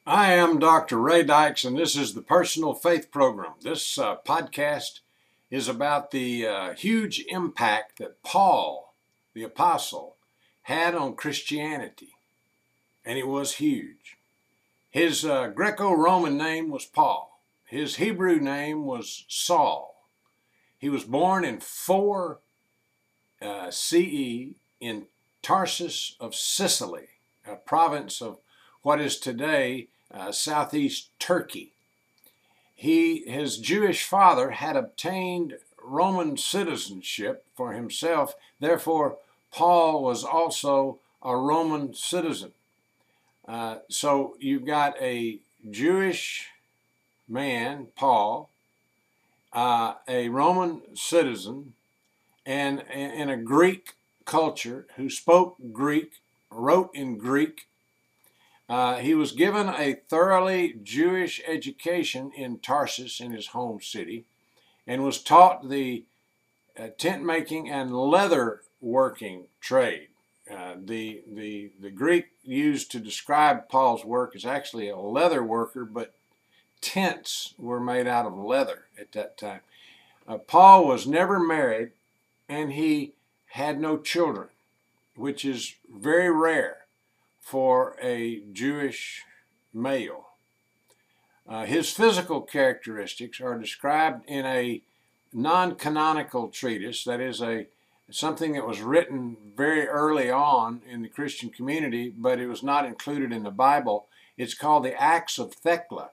I am Dr. Ray Dykes, and this is the Personal Faith Program. This podcast is about the huge impact that Paul, the Apostle, had on Christianity, and it was huge. His Greco-Roman name was Paul. His Hebrew name was Saul. He was born in 4 CE in Tarsus of Sicily, a province of what is today southeast Turkey. His Jewish father had obtained Roman citizenship for himself. Therefore, Paul was also a Roman citizen. So you've got a Jewish man, Paul, a Roman citizen, and in a Greek culture who spoke Greek, wrote in Greek. He was given a thoroughly Jewish education in Tarsus, in his home city, and was taught the tent making and leather working trade. The Greek used to describe Paul's work is actually a leather worker, but tents were made out of leather at that time. Paul was never married, and he had no children, which is very rare for a Jewish male. His physical characteristics are described in a non-canonical treatise, that is something that was written very early on in the Christian community, but it was not included in the Bible. It's called the Acts of Thecla.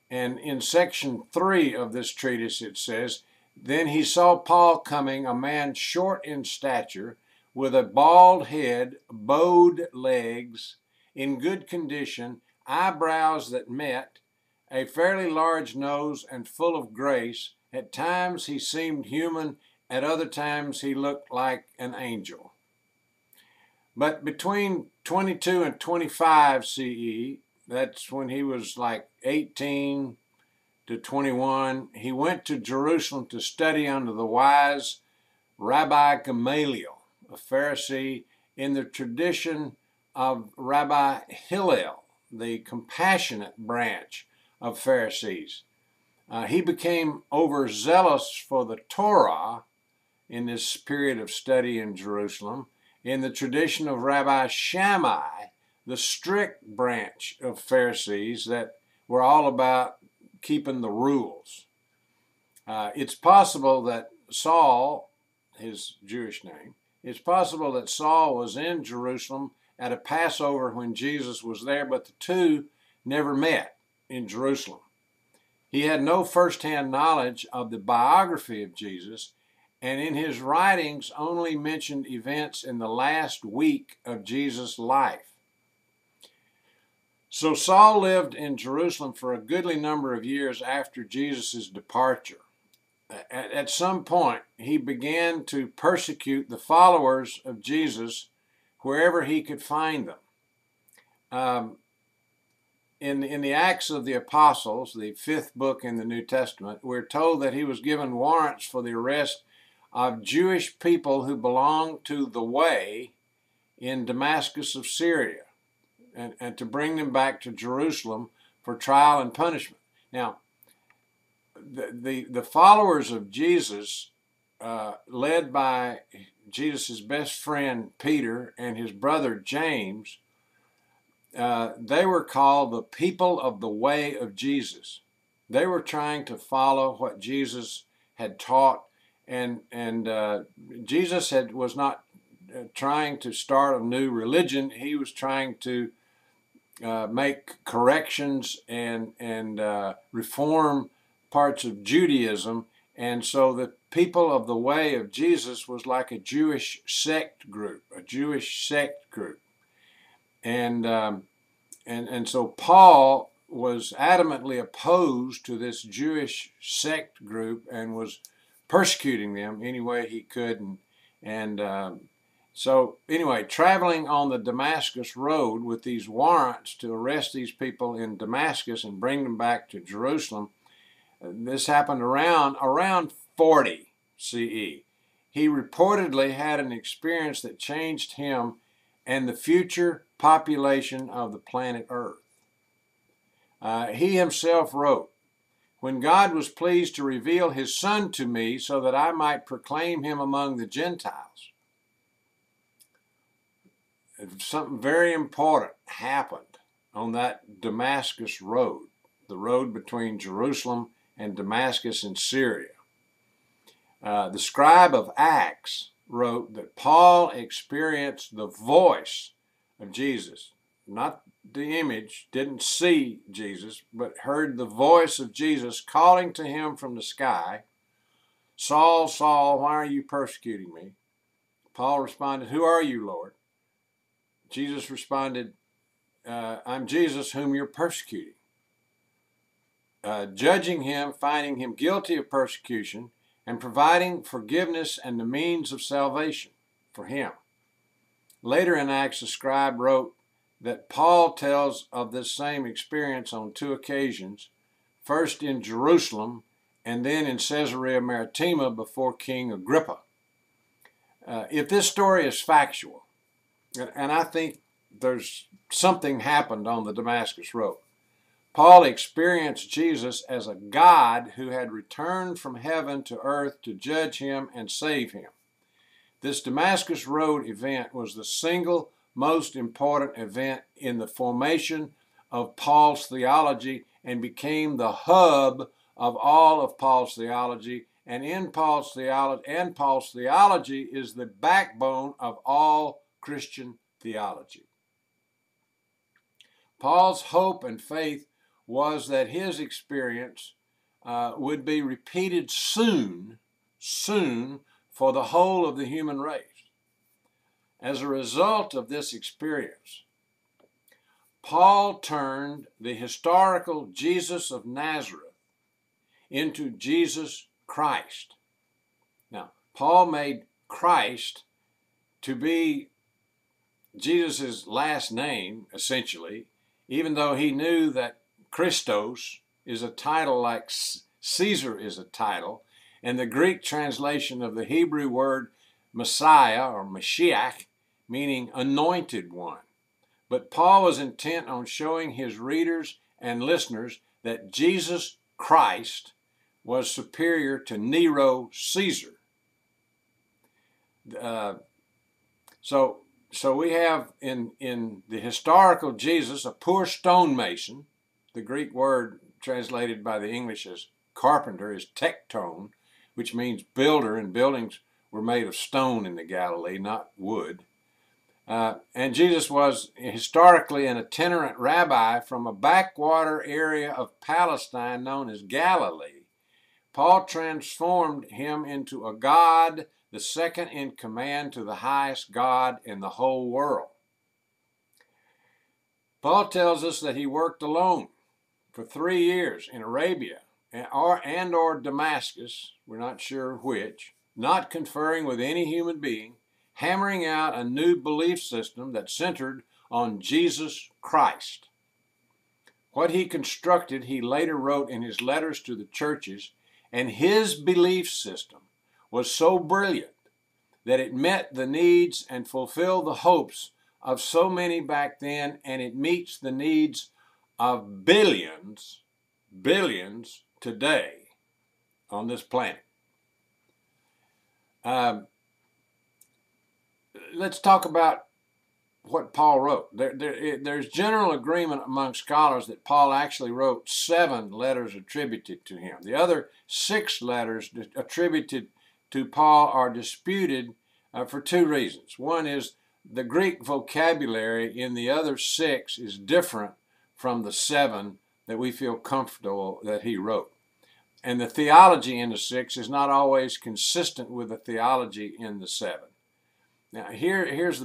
And in section 3 of this treatise it says, "Then he saw Paul coming, a man short in stature, with a bald head, bowed legs, in good condition, eyebrows that met, a fairly large nose, and full of grace. At times he seemed human, at other times he looked like an angel." But between 22 and 25 CE, that's when he was like 18 to 21, he went to Jerusalem to study under the wise Rabbi Gamaliel, a Pharisee in the tradition of Rabbi Hillel, the compassionate branch of Pharisees. He became overzealous for the Torah in this period of study in Jerusalem, in the tradition of Rabbi Shammai, the strict branch of Pharisees that were all about keeping the rules. It's possible that Saul, his Jewish name, it's possible that Saul was in Jerusalem at a Passover when Jesus was there, but the two never met in Jerusalem. He had no firsthand knowledge of the biography of Jesus, and in his writings only mentioned events in the last week of Jesus' life. So Saul lived in Jerusalem for a goodly number of years after Jesus' departure. At some point, he began to persecute the followers of Jesus wherever he could find them. In the Acts of the Apostles, the 5th book in the New Testament, we're told that he was given warrants for the arrest of Jewish people who belonged to the Way in Damascus of Syria, and to bring them back to Jerusalem for trial and punishment. Now, the followers of Jesus, led by Jesus' best friend Peter and his brother James, they were called the people of the Way of Jesus. They were trying to follow what Jesus had taught, and Jesus was not trying to start a new religion. He was trying to make corrections and reform parts of Judaism. And so the people of the Way of Jesus was like a Jewish sect group, And so Paul was adamantly opposed to this Jewish sect group and was persecuting them any way he could. So anyway, traveling on the Damascus road with these warrants to arrest these people in Damascus and bring them back to Jerusalem, this happened around 40 CE. He reportedly had an experience that changed him and the future population of the planet Earth. He himself wrote, "When God was pleased to reveal his Son to me so that I might proclaim him among the Gentiles." Something very important happened on that Damascus road, the road between Jerusalem and Damascus in Syria. The scribe of Acts wrote that Paul experienced the voice of Jesus, not the image, didn't see Jesus, but heard the voice of Jesus calling to him from the sky, "Saul, Saul, why are you persecuting me?" Paul responded, "Who are you, Lord?" Jesus responded, "I'm Jesus whom you're persecuting." Judging him, finding him guilty of persecution, and providing forgiveness and the means of salvation for him. Later in Acts, the scribe wrote that Paul tells of this same experience on 2 occasions, first in Jerusalem and then in Caesarea Maritima before King Agrippa. If this story is factual, and I think there's something happened on the Damascus Road, Paul experienced Jesus as a God who had returned from heaven to earth to judge him and save him. This Damascus Road event was the single most important event in the formation of Paul's theology and became the hub of all of Paul's theology. And in Paul's theology is the backbone of all Christian theology. Paul's hope and faith was that his experience would be repeated soon for the whole of the human race. As a result of this experience, Paul turned the historical Jesus of Nazareth into Jesus Christ. Now, Paul made Christ to be Jesus' last name, essentially, even though he knew that Christos is a title like Caesar is a title, and the Greek translation of the Hebrew word Messiah or Mashiach, meaning anointed one. But Paul was intent on showing his readers and listeners that Jesus Christ was superior to Nero Caesar. So we have in the historical Jesus a poor stonemason. The Greek word translated by the English as carpenter is tekton, which means builder, and buildings were made of stone in the Galilee, not wood. And Jesus was historically an itinerant rabbi from a backwater area of Palestine known as Galilee. Paul transformed him into a God, the second in command to the highest God in the whole world. Paul tells us that he worked alone for 3 years in Arabia or Damascus, we're not sure which, not conferring with any human being, hammering out a new belief system that centered on Jesus Christ. What he constructed, he later wrote in his letters to the churches, and his belief system was so brilliant that it met the needs and fulfilled the hopes of so many back then, and it meets the needs of billions today on this planet. Let's talk about what Paul wrote. There's general agreement among scholars that Paul actually wrote 7 letters attributed to him. The other 6 letters attributed to Paul are disputed for 2 reasons. One is the Greek vocabulary in the other 6 is different from the 7 that we feel comfortable that he wrote. And the theology in the 6 is not always consistent with the theology in the 7. Now, here's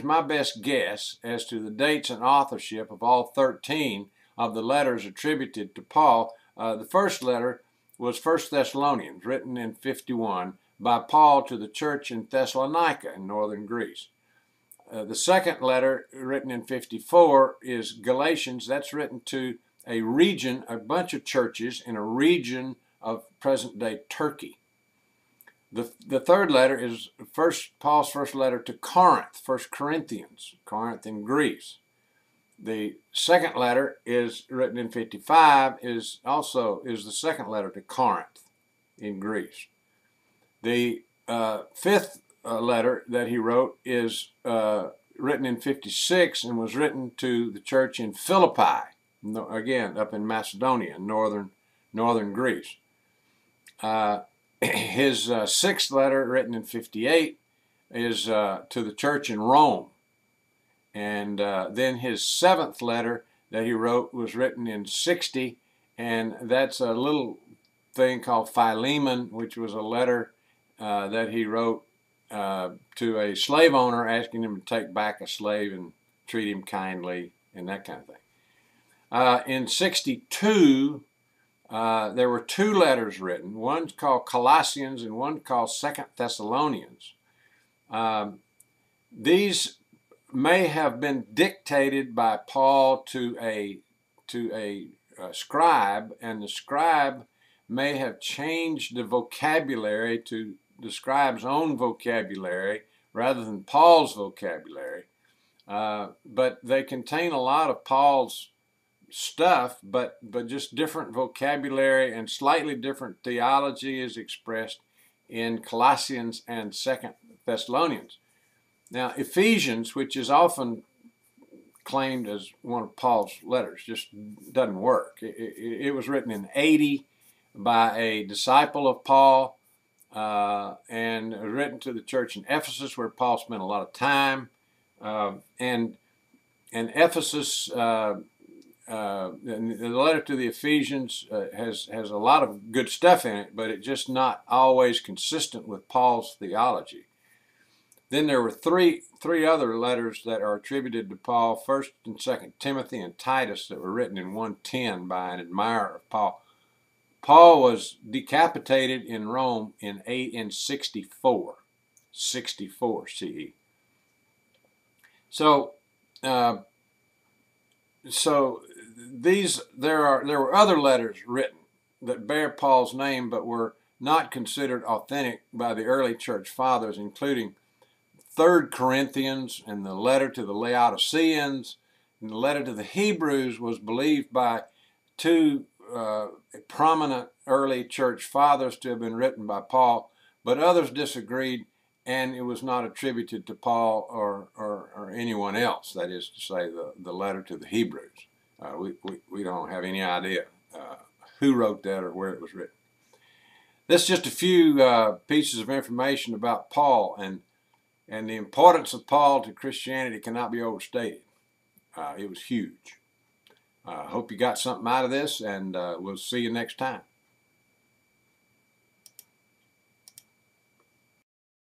my best guess as to the dates and authorship of all 13 of the letters attributed to Paul. The first letter was 1 Thessalonians, written in 51 by Paul to the church in Thessalonica in northern Greece. The second letter, written in 54, is Galatians. That's written to a region, a bunch of churches in a region of present-day Turkey. The third letter is Paul's first letter to Corinth, 1 Corinthians, Corinth in Greece. The second letter is written in 55, is the second letter to Corinth in Greece. The fifth letter that he wrote is written in 56 and was written to the church in Philippi, again up in Macedonia, northern Greece. His sixth letter, written in 58, is to the church in Rome. And then his seventh letter that he wrote was written in 60, and that's a little thing called Philemon, which was a letter that he wrote to a slave owner asking him to take back a slave and treat him kindly and that kind of thing. In 62, there were two letters written. One's called Colossians and one called 2 Thessalonians. These may have been dictated by Paul to a scribe, and the scribe may have changed the vocabulary to the scribe's own vocabulary rather than Paul's vocabulary. But they contain a lot of Paul's stuff, but just different vocabulary and slightly different theology is expressed in Colossians and 2 Thessalonians. Now, Ephesians, which is often claimed as one of Paul's letters, just doesn't work. It was written in 80 by a disciple of Paul and written to the church in Ephesus, where Paul spent a lot of time. And Ephesus, the letter to the Ephesians has a lot of good stuff in it, but it's just not always consistent with Paul's theology. Then there were three other letters that are attributed to Paul, 1st and 2nd Timothy and Titus, that were written in 110 by an admirer of Paul. Paul was decapitated in Rome in 64 CE. So there were other letters written that bear Paul's name but were not considered authentic by the early church fathers, including 3 Corinthians and the letter to the Laodiceans, and the letter to the Hebrews was believed by 2 prominent early church fathers to have been written by Paul, but others disagreed, and it was not attributed to Paul or anyone else. That is to say, the letter to the Hebrews. We don't have any idea who wrote that or where it was written. This is just a few pieces of information about Paul, and the importance of Paul to Christianity cannot be overstated. It was huge. I hope you got something out of this, and we'll see you next time.